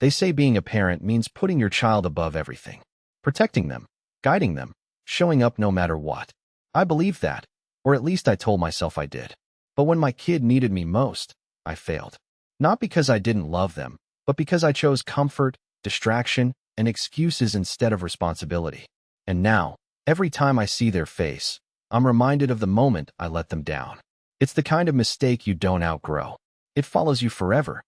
They say being a parent means putting your child above everything, protecting them, guiding them, showing up no matter what. I believed that, or at least I told myself I did. But when my kid needed me most, I failed. Not because I didn't love them, but because I chose comfort, distraction, and excuses instead of responsibility. And now, every time I see their face, I'm reminded of the moment I let them down. It's the kind of mistake you don't outgrow. It follows you forever.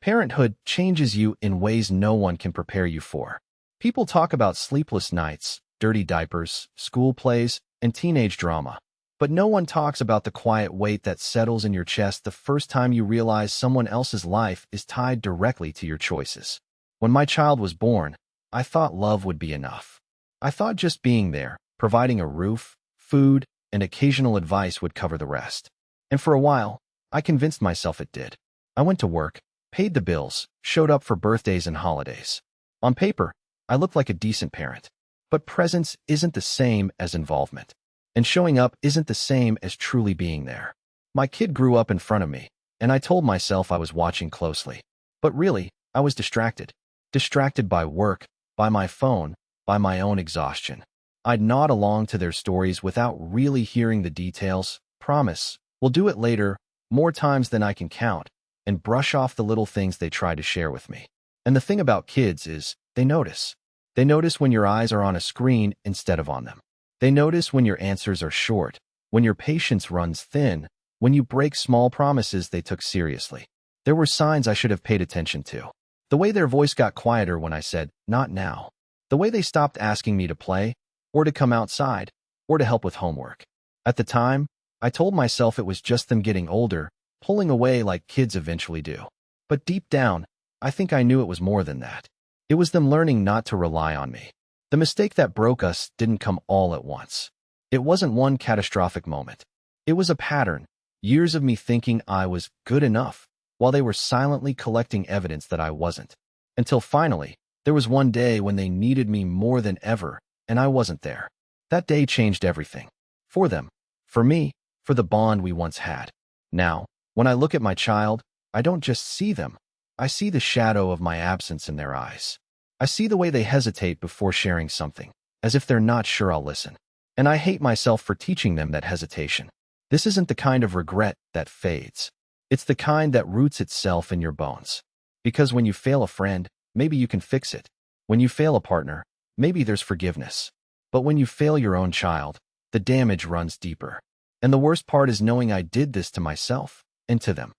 Parenthood changes you in ways no one can prepare you for. People talk about sleepless nights, dirty diapers, school plays, and teenage drama. But no one talks about the quiet weight that settles in your chest the first time you realize someone else's life is tied directly to your choices. When my child was born, I thought love would be enough. I thought just being there, providing a roof, food, and occasional advice would cover the rest. And for a while, I convinced myself it did. I went to work, paid the bills, showed up for birthdays and holidays. On paper, I looked like a decent parent. But presence isn't the same as involvement. And showing up isn't the same as truly being there. My kid grew up in front of me, and I told myself I was watching closely. But really, I was distracted. Distracted by work, by my phone, by my own exhaustion. I'd nod along to their stories without really hearing the details, promise, we'll do it later, more times than I can count, and brush off the little things they try to share with me. And the thing about kids is, they notice. They notice when your eyes are on a screen instead of on them. They notice when your answers are short, when your patience runs thin, when you break small promises they took seriously. There were signs I should have paid attention to. The way their voice got quieter when I said, "Not now." The way they stopped asking me to play, or to come outside, or to help with homework. At the time, I told myself it was just them getting older, pulling away like kids eventually do. But deep down, I think I knew it was more than that. It was them learning not to rely on me. The mistake that broke us didn't come all at once. It wasn't one catastrophic moment. It was a pattern, years of me thinking I was good enough, while they were silently collecting evidence that I wasn't. Until finally, there was one day when they needed me more than ever, and I wasn't there. That day changed everything. For them, for me, for the bond we once had. Now, when I look at my child, I don't just see them. I see the shadow of my absence in their eyes. I see the way they hesitate before sharing something, as if they're not sure I'll listen. And I hate myself for teaching them that hesitation. This isn't the kind of regret that fades. It's the kind that roots itself in your bones. Because when you fail a friend, maybe you can fix it. When you fail a partner, maybe there's forgiveness. But when you fail your own child, the damage runs deeper. And the worst part is knowing I did this to myself and to them.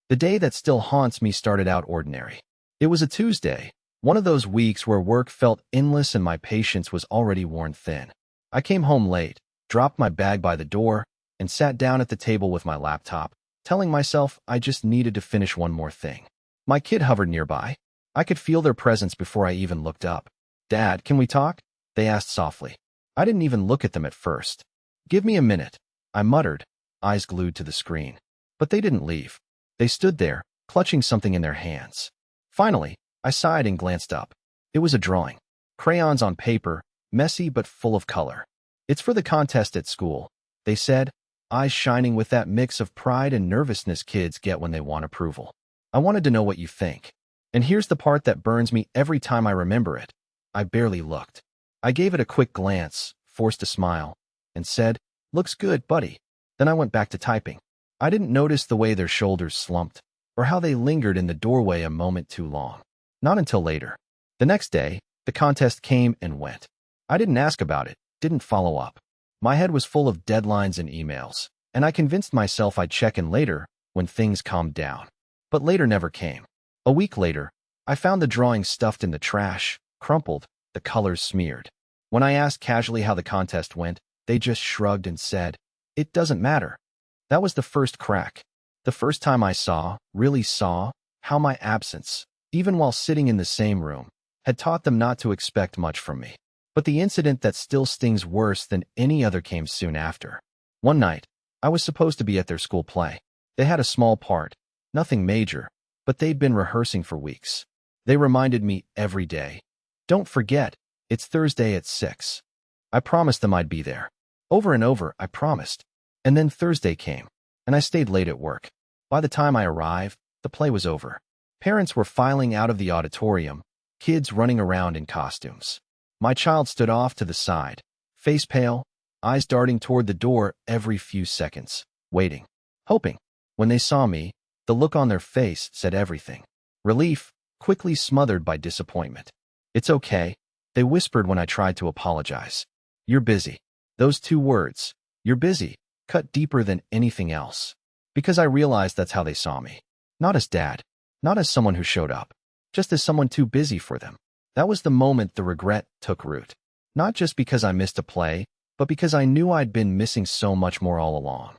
The day that still haunts me started out ordinary. It was a Tuesday, one of those weeks where work felt endless and my patience was already worn thin. I came home late, dropped my bag by the door, and sat down at the table with my laptop, telling myself I just needed to finish one more thing. My kid hovered nearby. I could feel their presence before I even looked up. "Dad, can we talk?" they asked softly. I didn't even look at them at first. "Give me a minute," I muttered, eyes glued to the screen. But they didn't leave. They stood there, clutching something in their hands. Finally, I sighed and glanced up. It was a drawing. Crayons on paper, messy but full of color. "It's for the contest at school," they said, eyes shining with that mix of pride and nervousness kids get when they want approval. "I wanted to know what you think. And here's the part that burns me every time I remember it." I barely looked. I gave it a quick glance, forced a smile, and said, "Looks good, buddy." Then I went back to typing. I didn't notice the way their shoulders slumped, or how they lingered in the doorway a moment too long. Not until later. The next day, the contest came and went. I didn't ask about it, didn't follow up. My head was full of deadlines and emails, and I convinced myself I'd check in later when things calmed down. But later never came. A week later, I found the drawing stuffed in the trash, crumpled, the colors smeared. When I asked casually how the contest went, they just shrugged and said, "It doesn't matter." That was the first crack. The first time I really saw, how my absence, even while sitting in the same room, had taught them not to expect much from me. But the incident that still stings worse than any other came soon after. One night, I was supposed to be at their school play. They had a small part, nothing major, but they'd been rehearsing for weeks. They reminded me every day, "Don't forget, it's Thursday at 6. I promised them I'd be there. Over and over, I promised. And then Thursday came, and I stayed late at work. By the time I arrived, the play was over. Parents were filing out of the auditorium, kids running around in costumes. My child stood off to the side, face pale, eyes darting toward the door every few seconds, waiting, hoping. When they saw me, the look on their face said everything. Relief, quickly smothered by disappointment. "It's okay," they whispered when I tried to apologize. "You're busy." Those two words, "you're busy," cut deeper than anything else. Because I realized that's how they saw me. Not as dad, not as someone who showed up, just as someone too busy for them. That was the moment the regret took root. Not just because I missed a play, but because I knew I'd been missing so much more all along.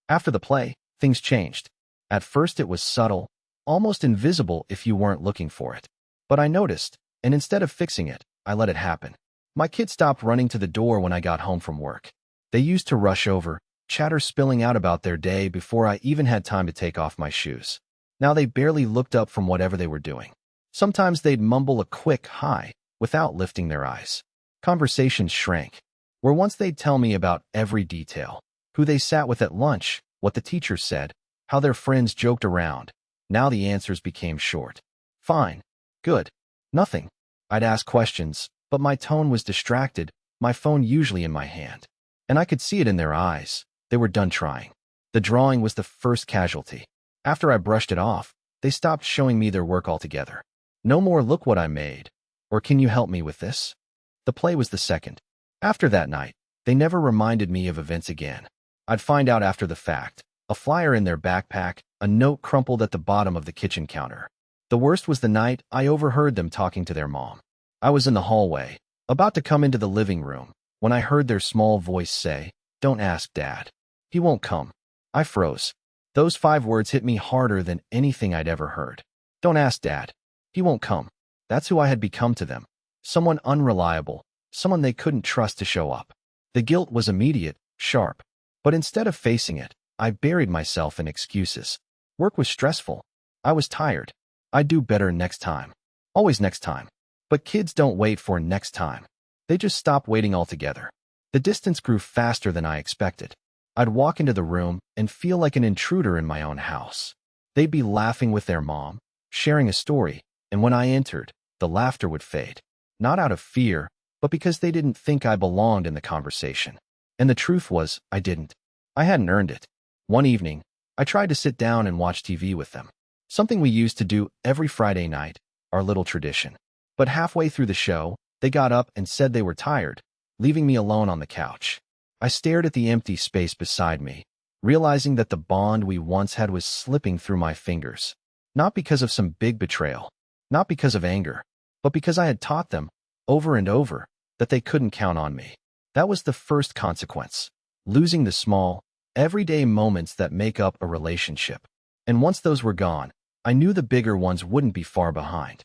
After the play, things changed. At first it was subtle, almost invisible if you weren't looking for it. But I noticed, and instead of fixing it, I let it happen. My kids stopped running to the door when I got home from work. They used to rush over, chatter spilling out about their day before I even had time to take off my shoes. Now they barely looked up from whatever they were doing. Sometimes they'd mumble a quick hi without lifting their eyes. Conversations shrank. Where once they'd tell me about every detail, who they sat with at lunch, what the teacher said, how their friends joked around. Now the answers became short. Fine. Good. Nothing. I'd ask questions, but my tone was distracted, my phone usually in my hand. And I could see it in their eyes. They were done trying. The drawing was the first casualty. After I brushed it off, they stopped showing me their work altogether. No more "look what I made," or "can you help me with this?" The play was the second. After that night, they never reminded me of events again. I'd find out after the fact. A flyer in their backpack, a note crumpled at the bottom of the kitchen counter. The worst was the night I overheard them talking to their mom. I was in the hallway, about to come into the living room, when I heard their small voice say, "Don't ask Dad. He won't come." I froze. Those 5 words hit me harder than anything I'd ever heard. Don't ask Dad. He won't come. That's who I had become to them. Someone unreliable, someone they couldn't trust to show up. The guilt was immediate, sharp. But instead of facing it, I buried myself in excuses. Work was stressful. I was tired. I'd do better next time. Always next time. But kids don't wait for next time. They just stop waiting altogether. The distance grew faster than I expected. I'd walk into the room and feel like an intruder in my own house. They'd be laughing with their mom, sharing a story, and when I entered, the laughter would fade. Not out of fear, but because they didn't think I belonged in the conversation. And the truth was, I didn't. I hadn't earned it. One evening, I tried to sit down and watch TV with them. Something we used to do every Friday night, our little tradition. But halfway through the show, they got up and said they were tired, leaving me alone on the couch. I stared at the empty space beside me, realizing that the bond we once had was slipping through my fingers. Not because of some big betrayal, not because of anger, but because I had taught them, over and over, that they couldn't count on me. That was the first consequence. Losing the small, everyday moments that make up a relationship. And once those were gone, I knew the bigger ones wouldn't be far behind.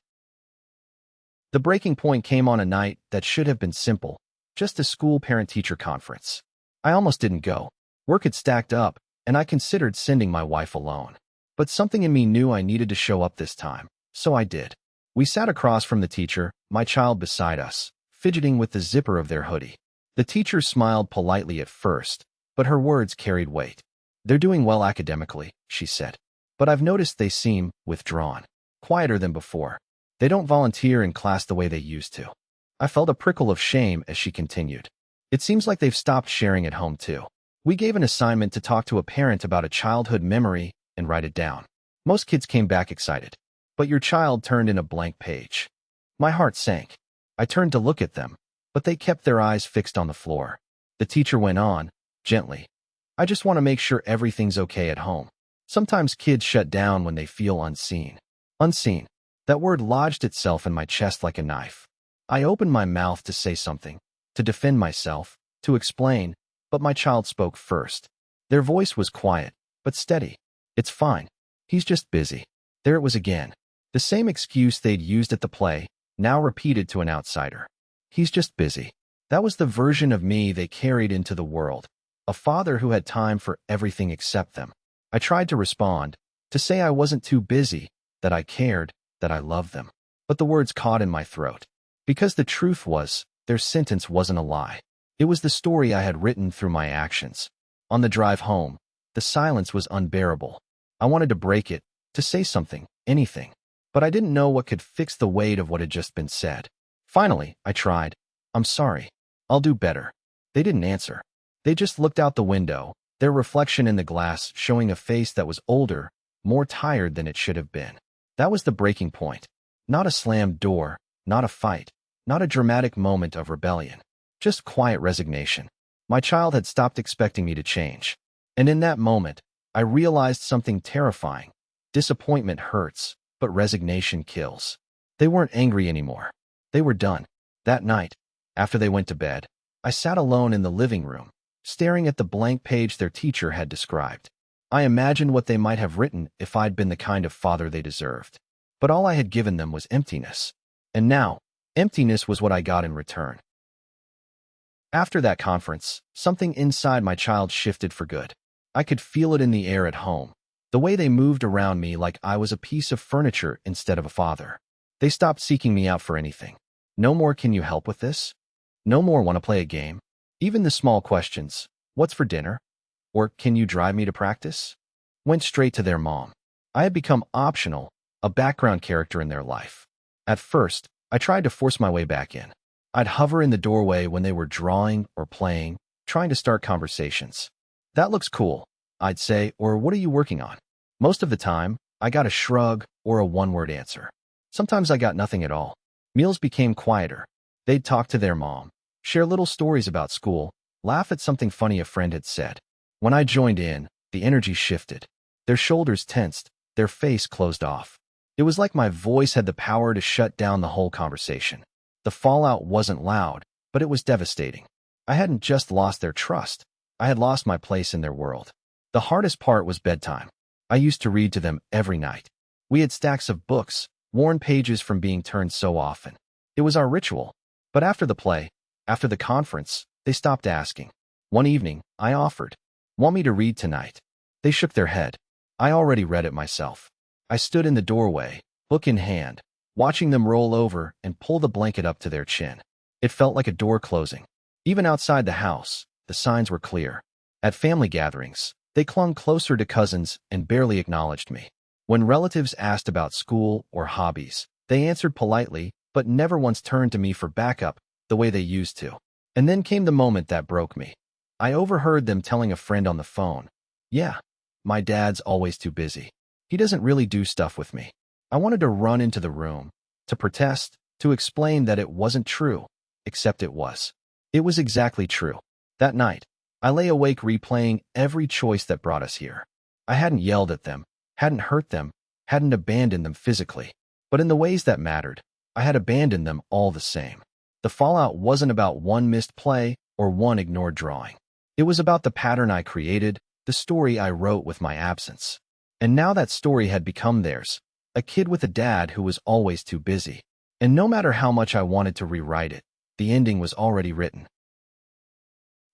The breaking point came on a night that should have been simple, just a school parent-teacher conference. I almost didn't go. Work had stacked up, and I considered sending my wife alone. But something in me knew I needed to show up this time, so I did. We sat across from the teacher, my child beside us, fidgeting with the zipper of their hoodie. The teacher smiled politely at first, but her words carried weight. "They're doing well academically," she said. "But I've noticed they seem withdrawn, quieter than before. They don't volunteer in class the way they used to." I felt a prickle of shame as she continued. "It seems like they've stopped sharing at home too. We gave an assignment to talk to a parent about a childhood memory and write it down. Most kids came back excited, but your child turned in a blank page." My heart sank. I turned to look at them, but they kept their eyes fixed on the floor. The teacher went on, gently. "I just want to make sure everything's okay at home. Sometimes kids shut down when they feel unseen." Unseen. That word lodged itself in my chest like a knife. I opened my mouth to say something, to defend myself, to explain, but my child spoke first. Their voice was quiet, but steady. "It's fine. He's just busy." There it was again. The same excuse they'd used at the play, now repeated to an outsider. "He's just busy." That was the version of me they carried into the world. A father who had time for everything except them. I tried to respond, to say I wasn't too busy, that I cared, that I loved them. But the words caught in my throat. Because the truth was, their sentence wasn't a lie. It was the story I had written through my actions. On the drive home, the silence was unbearable. I wanted to break it, to say something, anything. But I didn't know what could fix the weight of what had just been said. Finally, I tried. "I'm sorry. I'll do better." They didn't answer. They just looked out the window, their reflection in the glass showing a face that was older, more tired than it should have been. That was the breaking point. Not a slammed door, not a fight, not a dramatic moment of rebellion. Just quiet resignation. My child had stopped expecting me to change. And in that moment, I realized something terrifying. Disappointment hurts, but resignation kills. They weren't angry anymore. They were done. That night, after they went to bed, I sat alone in the living room, staring at the blank page their teacher had described. I imagined what they might have written if I'd been the kind of father they deserved. But all I had given them was emptiness. And now, emptiness was what I got in return. After that conference, something inside my child shifted for good. I could feel it in the air at home, the way they moved around me like I was a piece of furniture instead of a father. They stopped seeking me out for anything. No more "Can you help with this?" No more "Want to play a game?" Even the small questions, "What's for dinner?" or "Can you drive me to practice?" went straight to their mom. I had become optional, a background character in their life. At first, I tried to force my way back in. I'd hover in the doorway when they were drawing or playing, trying to start conversations. "That looks cool," I'd say, or "What are you working on?" Most of the time, I got a shrug or a one-word answer. Sometimes I got nothing at all. Meals became quieter. They'd talk to their mom, share little stories about school, laugh at something funny a friend had said. When I joined in, the energy shifted. Their shoulders tensed, their face closed off. It was like my voice had the power to shut down the whole conversation. The fallout wasn't loud, but it was devastating. I hadn't just lost their trust. I had lost my place in their world. The hardest part was bedtime. I used to read to them every night. We had stacks of books, worn pages from being turned so often. It was our ritual. But after the play, after the conference, they stopped asking. One evening, I offered, "Want me to read tonight?" They shook their head. I already read it myself. I stood in the doorway, book in hand, watching them roll over and pull the blanket up to their chin. It felt like a door closing. Even outside the house, the signs were clear. At family gatherings, they clung closer to cousins and barely acknowledged me. When relatives asked about school or hobbies, they answered politely, but never once turned to me for backup the way they used to. And then came the moment that broke me. I overheard them telling a friend on the phone, "Yeah, my dad's always too busy. He doesn't really do stuff with me." I wanted to run into the room, to protest, to explain that it wasn't true, except it was. It was exactly true. That night, I lay awake replaying every choice that brought us here. I hadn't yelled at them, hadn't hurt them, hadn't abandoned them physically. But in the ways that mattered, I had abandoned them all the same. The fallout wasn't about one missed play or one ignored drawing. It was about the pattern I created, the story I wrote with my absence. And now that story had become theirs, a kid with a dad who was always too busy. And no matter how much I wanted to rewrite it, the ending was already written.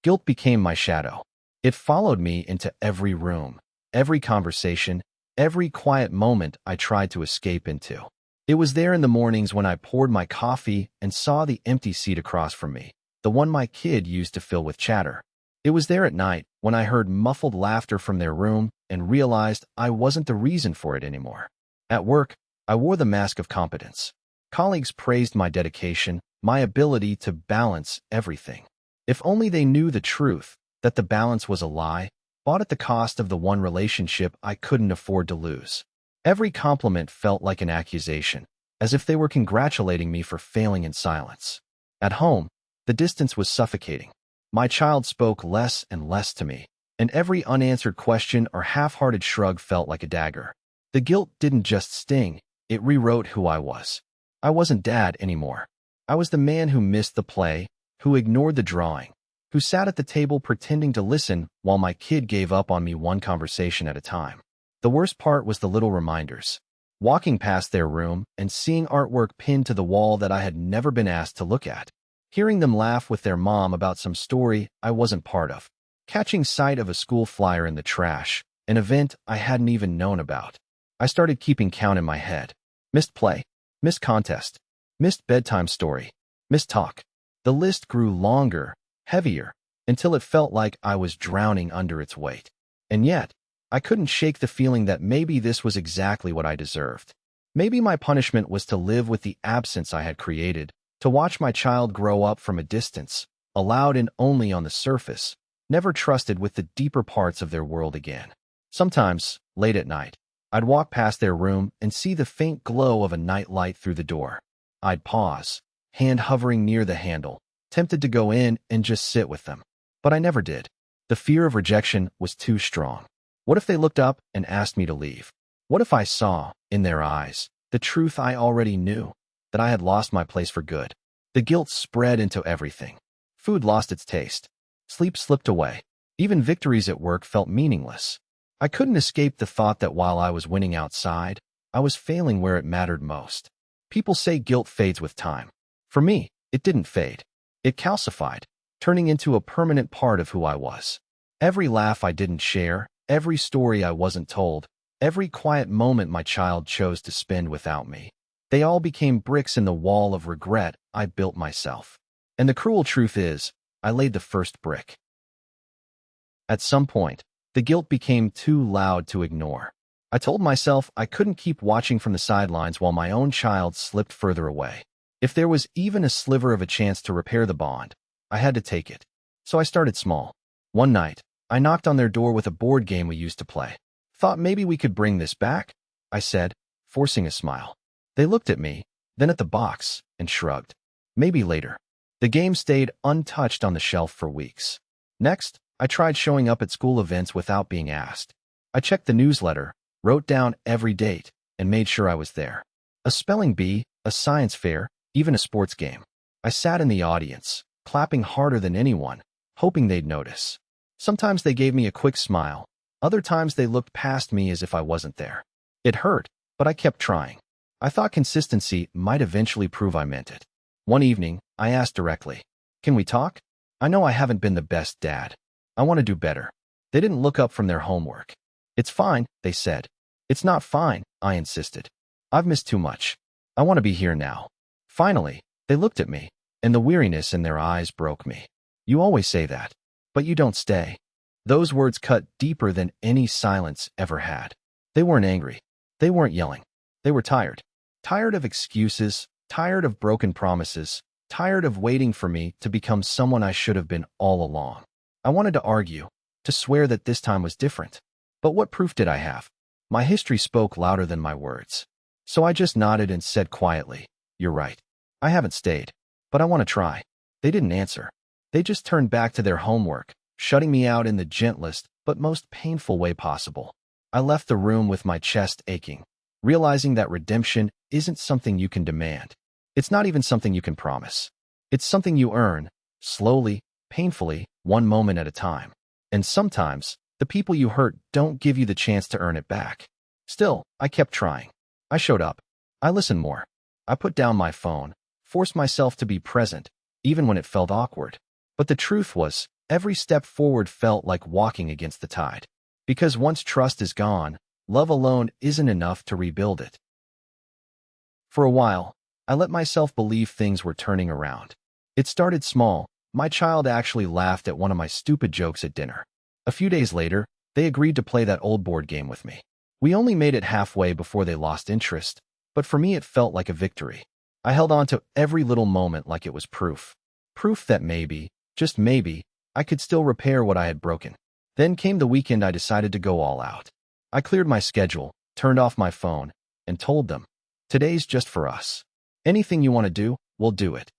Guilt became my shadow. It followed me into every room, every conversation, every quiet moment I tried to escape into. It was there in the mornings when I poured my coffee and saw the empty seat across from me, the one my kid used to fill with chatter. It was there at night when I heard muffled laughter from their room and realized I wasn't the reason for it anymore. At work, I wore the mask of competence. Colleagues praised my dedication, my ability to balance everything. If only they knew the truth, that the balance was a lie, bought at the cost of the one relationship I couldn't afford to lose. Every compliment felt like an accusation, as if they were congratulating me for failing in silence. At home, the distance was suffocating. My child spoke less and less to me, and every unanswered question or half-hearted shrug felt like a dagger. The guilt didn't just sting, it rewrote who I was. I wasn't dad anymore. I was the man who missed the play, who ignored the drawing, who sat at the table pretending to listen while my kid gave up on me one conversation at a time. The worst part was the little reminders. Walking past their room and seeing artwork pinned to the wall that I had never been asked to look at. Hearing them laugh with their mom about some story I wasn't part of. Catching sight of a school flyer in the trash, an event I hadn't even known about. I started keeping count in my head. Missed play, missed contest, missed bedtime story, missed talk. The list grew longer, heavier, until it felt like I was drowning under its weight. And yet, I couldn't shake the feeling that maybe this was exactly what I deserved. Maybe my punishment was to live with the absence I had created, to watch my child grow up from a distance, allowed in only on the surface, never trusted with the deeper parts of their world again. Sometimes, late at night, I'd walk past their room and see the faint glow of a night light through the door. I'd pause, hand hovering near the handle, tempted to go in and just sit with them. But I never did. The fear of rejection was too strong. What if they looked up and asked me to leave? What if I saw, in their eyes, the truth I already knew, that I had lost my place for good? The guilt spread into everything. Food lost its taste. Sleep slipped away. Even victories at work felt meaningless. I couldn't escape the thought that while I was winning outside, I was failing where it mattered most. People say guilt fades with time. For me, it didn't fade. It calcified, turning into a permanent part of who I was. Every laugh I didn't share, every story I wasn't told, every quiet moment my child chose to spend without me, they all became bricks in the wall of regret I built myself. And the cruel truth is, I laid the first brick. At some point, the guilt became too loud to ignore. I told myself I couldn't keep watching from the sidelines while my own child slipped further away. If there was even a sliver of a chance to repair the bond, I had to take it. So I started small. One night, I knocked on their door with a board game we used to play. Thought maybe we could bring this back, I said, forcing a smile. They looked at me, then at the box, and shrugged. Maybe later. The game stayed untouched on the shelf for weeks. Next, I tried showing up at school events without being asked. I checked the newsletter, wrote down every date, and made sure I was there. A spelling bee, a science fair, even a sports game. I sat in the audience, clapping harder than anyone, hoping they'd notice. Sometimes they gave me a quick smile. Other times they looked past me as if I wasn't there. It hurt, but I kept trying. I thought consistency might eventually prove I meant it. One evening, I asked directly, "Can we talk? I know I haven't been the best dad. I want to do better." They didn't look up from their homework. "It's fine," they said. "It's not fine," I insisted. "I've missed too much. I want to be here now." Finally, they looked at me, and the weariness in their eyes broke me. "You always say that, but you don't stay." Those words cut deeper than any silence ever had. They weren't angry. They weren't yelling. They were tired. Tired of excuses, tired of broken promises, tired of waiting for me to become someone I should have been all along. I wanted to argue, to swear that this time was different. But what proof did I have? My history spoke louder than my words. So I just nodded and said quietly, "You're right. I haven't stayed, but I want to try." They didn't answer. They just turned back to their homework, shutting me out in the gentlest but most painful way possible. I left the room with my chest aching, realizing that redemption isn't something you can demand. It's not even something you can promise. It's something you earn, slowly, painfully, one moment at a time. And sometimes, the people you hurt don't give you the chance to earn it back. Still, I kept trying. I showed up. I listened more. I put down my phone, forced myself to be present, even when it felt awkward. But the truth was, every step forward felt like walking against the tide. Because once trust is gone, love alone isn't enough to rebuild it. For a while, I let myself believe things were turning around. It started small. My child actually laughed at one of my stupid jokes at dinner. A few days later, they agreed to play that old board game with me. We only made it halfway before they lost interest, but for me it felt like a victory. I held on to every little moment like it was proof. Proof that maybe, just maybe, I could still repair what I had broken. Then came the weekend I decided to go all out. I cleared my schedule, turned off my phone, and told them, "Today's just for us. Anything you want to do, we'll do it."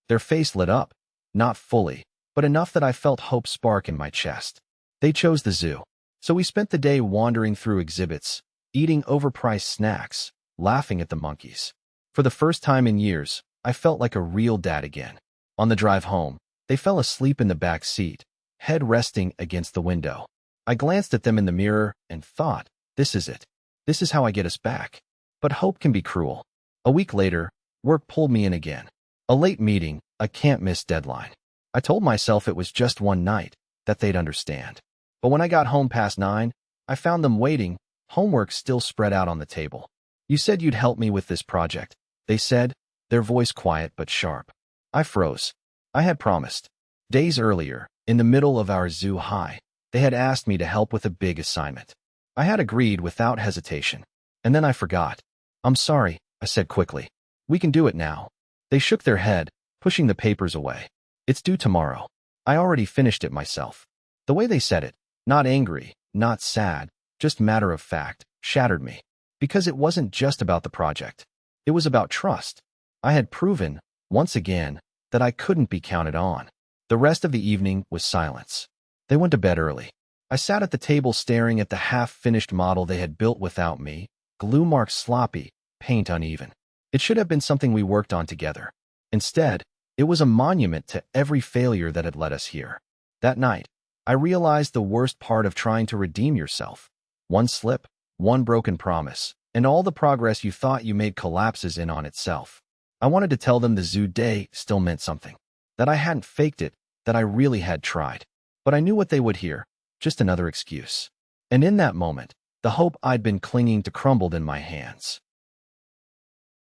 Their face lit up, not fully, but enough that I felt hope spark in my chest. They chose the zoo. So we spent the day wandering through exhibits, eating overpriced snacks, laughing at the monkeys. For the first time in years, I felt like a real dad again. On the drive home, they fell asleep in the back seat, head resting against the window. I glanced at them in the mirror and thought, this is it. This is how I get us back. But hope can be cruel. A week later, work pulled me in again. A late meeting, a can't-miss deadline. I told myself it was just one night, that they'd understand. But when I got home past 9, I found them waiting, homework still spread out on the table. "You said you'd help me with this project," they said, their voice quiet but sharp. I froze. I had promised. Days earlier, in the middle of our zoo high, they had asked me to help with a big assignment. I had agreed without hesitation. And then I forgot. I'm sorry, I said quickly. We can do it now. They shook their head, pushing the papers away. It's due tomorrow. I already finished it myself. The way they said it, not angry, not sad, just matter of fact, shattered me. Because it wasn't just about the project. It was about trust. I had proven, once again, that I couldn't be counted on. The rest of the evening was silence. They went to bed early. I sat at the table staring at the half-finished model they had built without me, glue marks sloppy, paint uneven. It should have been something we worked on together. Instead, it was a monument to every failure that had led us here. That night, I realized the worst part of trying to redeem yourself. One slip, one broken promise, and all the progress you thought you made collapses in on itself. I wanted to tell them the zoo day still meant something. That I hadn't faked it, that I really had tried. But I knew what they would hear, just another excuse. And in that moment, the hope I'd been clinging to crumbled in my hands.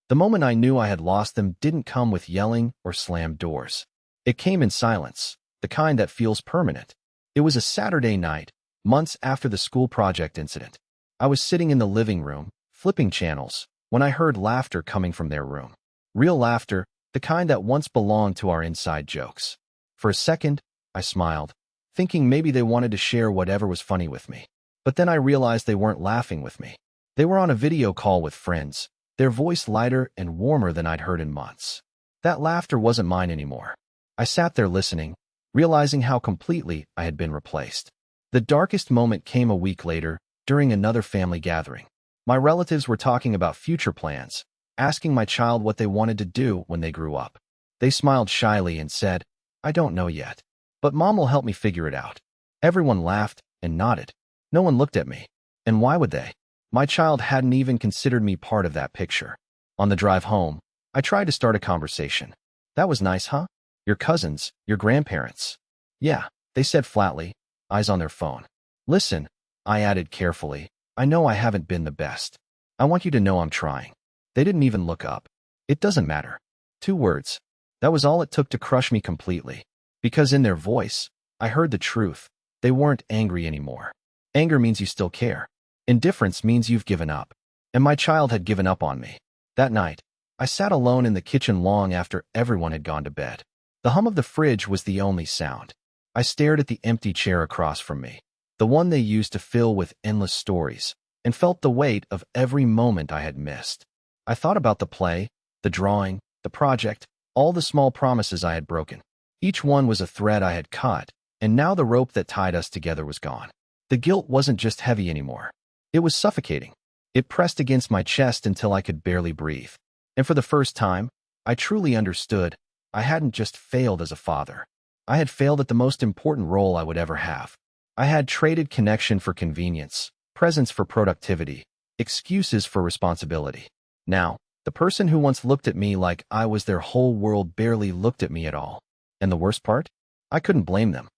The moment I knew I had lost them didn't come with yelling or slammed doors. It came in silence, the kind that feels permanent. It was a Saturday night, months after the school project incident. I was sitting in the living room, flipping channels, when I heard laughter coming from their room. Real laughter, the kind that once belonged to our inside jokes. For a second, I smiled, thinking maybe they wanted to share whatever was funny with me. But then I realized they weren't laughing with me. They were on a video call with friends, their voice lighter and warmer than I'd heard in months. That laughter wasn't mine anymore. I sat there listening, realizing how completely I had been replaced. The darkest moment came a week later, during another family gathering. My relatives were talking about future plans, asking my child what they wanted to do when they grew up. They smiled shyly and said, "I don't know yet, but Mom will help me figure it out." Everyone laughed and nodded. No one looked at me. And why would they? My child hadn't even considered me part of that picture. On the drive home, I tried to start a conversation. "That was nice, huh? Your cousins, your grandparents." "Yeah," they said flatly, eyes on their phone. "Listen," I added carefully, "I know I haven't been the best. I want you to know I'm trying." They didn't even look up. "It doesn't matter." 2 words. That was all it took to crush me completely. Because in their voice, I heard the truth. They weren't angry anymore. Anger means you still care. Indifference means you've given up. And my child had given up on me. That night, I sat alone in the kitchen long after everyone had gone to bed. The hum of the fridge was the only sound. I stared at the empty chair across from me, the one they used to fill with endless stories, and felt the weight of every moment I had missed. I thought about the play, the drawing, the project, all the small promises I had broken. Each one was a thread I had cut, and now the rope that tied us together was gone. The guilt wasn't just heavy anymore. It was suffocating. It pressed against my chest until I could barely breathe. And for the first time, I truly understood I hadn't just failed as a father. I had failed at the most important role I would ever have. I had traded connection for convenience, presence for productivity, excuses for responsibility. Now, the person who once looked at me like I was their whole world barely looked at me at all. And the worst part? I couldn't blame them.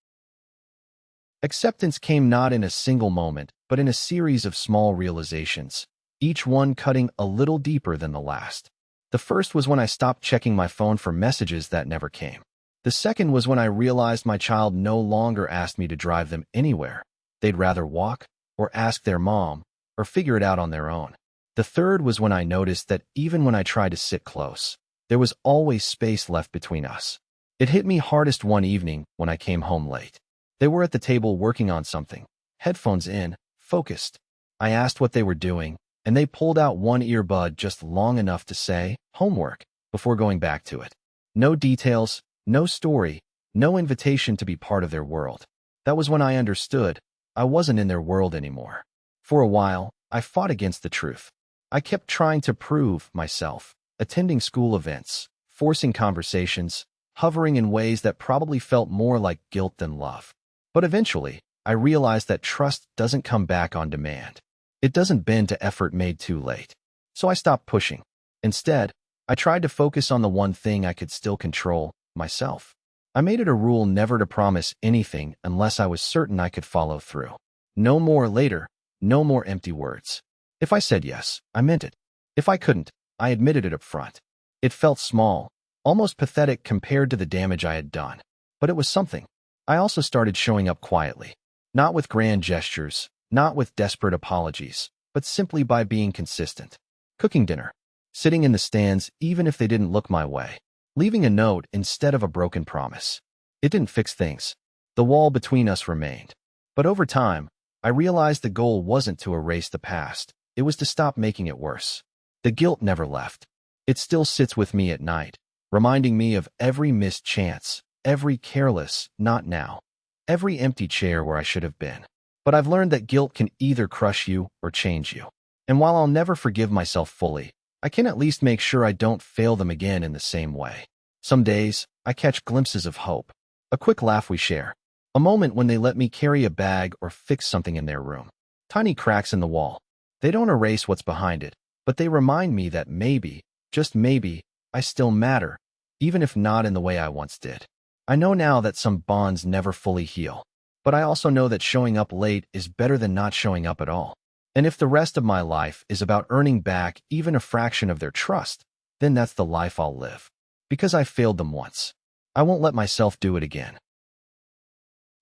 Acceptance came not in a single moment, but in a series of small realizations, each one cutting a little deeper than the last. The first was when I stopped checking my phone for messages that never came. The second was when I realized my child no longer asked me to drive them anywhere. They'd rather walk, or ask their mom, or figure it out on their own. The third was when I noticed that even when I tried to sit close, there was always space left between us. It hit me hardest one evening when I came home late. They were at the table working on something, headphones in, focused. I asked what they were doing, and they pulled out one earbud just long enough to say, "Homework," before going back to it. No details, no story, no invitation to be part of their world. That was when I understood I wasn't in their world anymore. For a while, I fought against the truth. I kept trying to prove myself, attending school events, forcing conversations, hovering in ways that probably felt more like guilt than love. But eventually, I realized that trust doesn't come back on demand. It doesn't bend to effort made too late. So I stopped pushing. Instead, I tried to focus on the one thing I could still control, myself. I made it a rule never to promise anything unless I was certain I could follow through. No more later, no more empty words. If I said yes, I meant it. If I couldn't, I admitted it up front. It felt small, almost pathetic compared to the damage I had done. But it was something. I also started showing up quietly. Not with grand gestures, Not with desperate apologies, but simply by being consistent. Cooking dinner. Sitting in the stands even if they didn't look my way. Leaving a note instead of a broken promise. It didn't fix things. The wall between us remained. But over time, I realized the goal wasn't to erase the past. It was to stop making it worse. The guilt never left. It still sits with me at night, reminding me of every missed chance, every careless, not now, every empty chair where I should have been. But I've learned that guilt can either crush you or change you. And while I'll never forgive myself fully, I can at least make sure I don't fail them again in the same way. Some days, I catch glimpses of hope. A quick laugh we share. A moment when they let me carry a bag or fix something in their room. Tiny cracks in the wall. They don't erase what's behind it, but they remind me that maybe, just maybe, I still matter, even if not in the way I once did. I know now that some bonds never fully heal, but I also know that showing up late is better than not showing up at all. And if the rest of my life is about earning back even a fraction of their trust, then that's the life I'll live. Because I failed them once. I won't let myself do it again.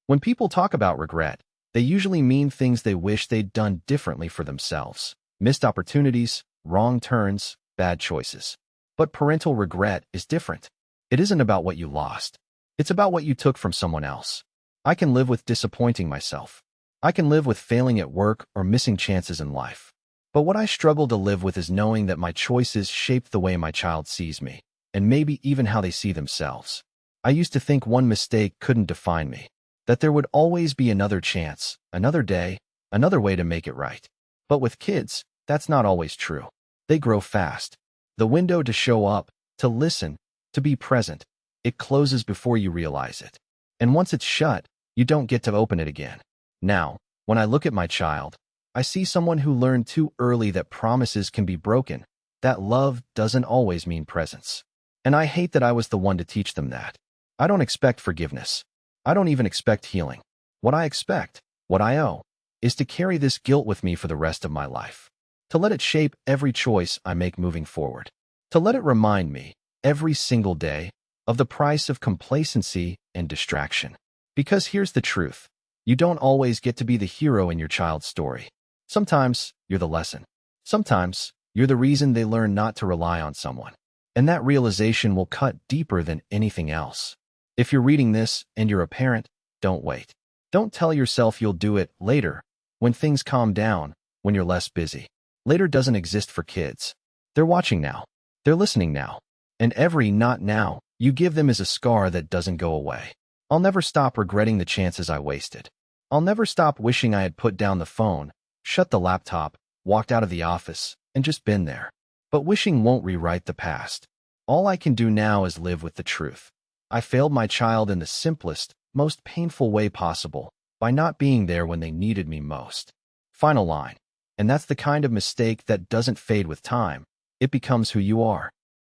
When people talk about regret, they usually mean things they wish they'd done differently for themselves. Missed opportunities, wrong turns, bad choices. But parental regret is different. It isn't about what you lost. It's about what you took from someone else. I can live with disappointing myself. I can live with failing at work or missing chances in life. But what I struggle to live with is knowing that my choices shaped the way my child sees me, and maybe even how they see themselves. I used to think one mistake couldn't define me, that there would always be another chance, another day, another way to make it right. But with kids, that's not always true. They grow fast. The window to show up, to listen, to be present, it closes before you realize it. And once it's shut, you don't get to open it again. Now, when I look at my child, I see someone who learned too early that promises can be broken, that love doesn't always mean presence. And I hate that I was the one to teach them that. I don't expect forgiveness. I don't even expect healing. What I expect, what I owe, is to carry this guilt with me for the rest of my life. To let it shape every choice I make moving forward. To let it remind me, every single day, of the price of complacency and distraction. Because here's the truth. You don't always get to be the hero in your child's story. Sometimes, you're the lesson. Sometimes, you're the reason they learn not to rely on someone. And that realization will cut deeper than anything else. If you're reading this and you're a parent, don't wait. Don't tell yourself you'll do it later, when things calm down, when you're less busy. Later doesn't exist for kids. They're watching now. They're listening now. And every not now you give them is a scar that doesn't go away. I'll never stop regretting the chances I wasted. I'll never stop wishing I had put down the phone, shut the laptop, walked out of the office, and just been there. But wishing won't rewrite the past. All I can do now is live with the truth. I failed my child in the simplest, most painful way possible, by not being there when they needed me most. Final line. And that's the kind of mistake that doesn't fade with time. It becomes who you are.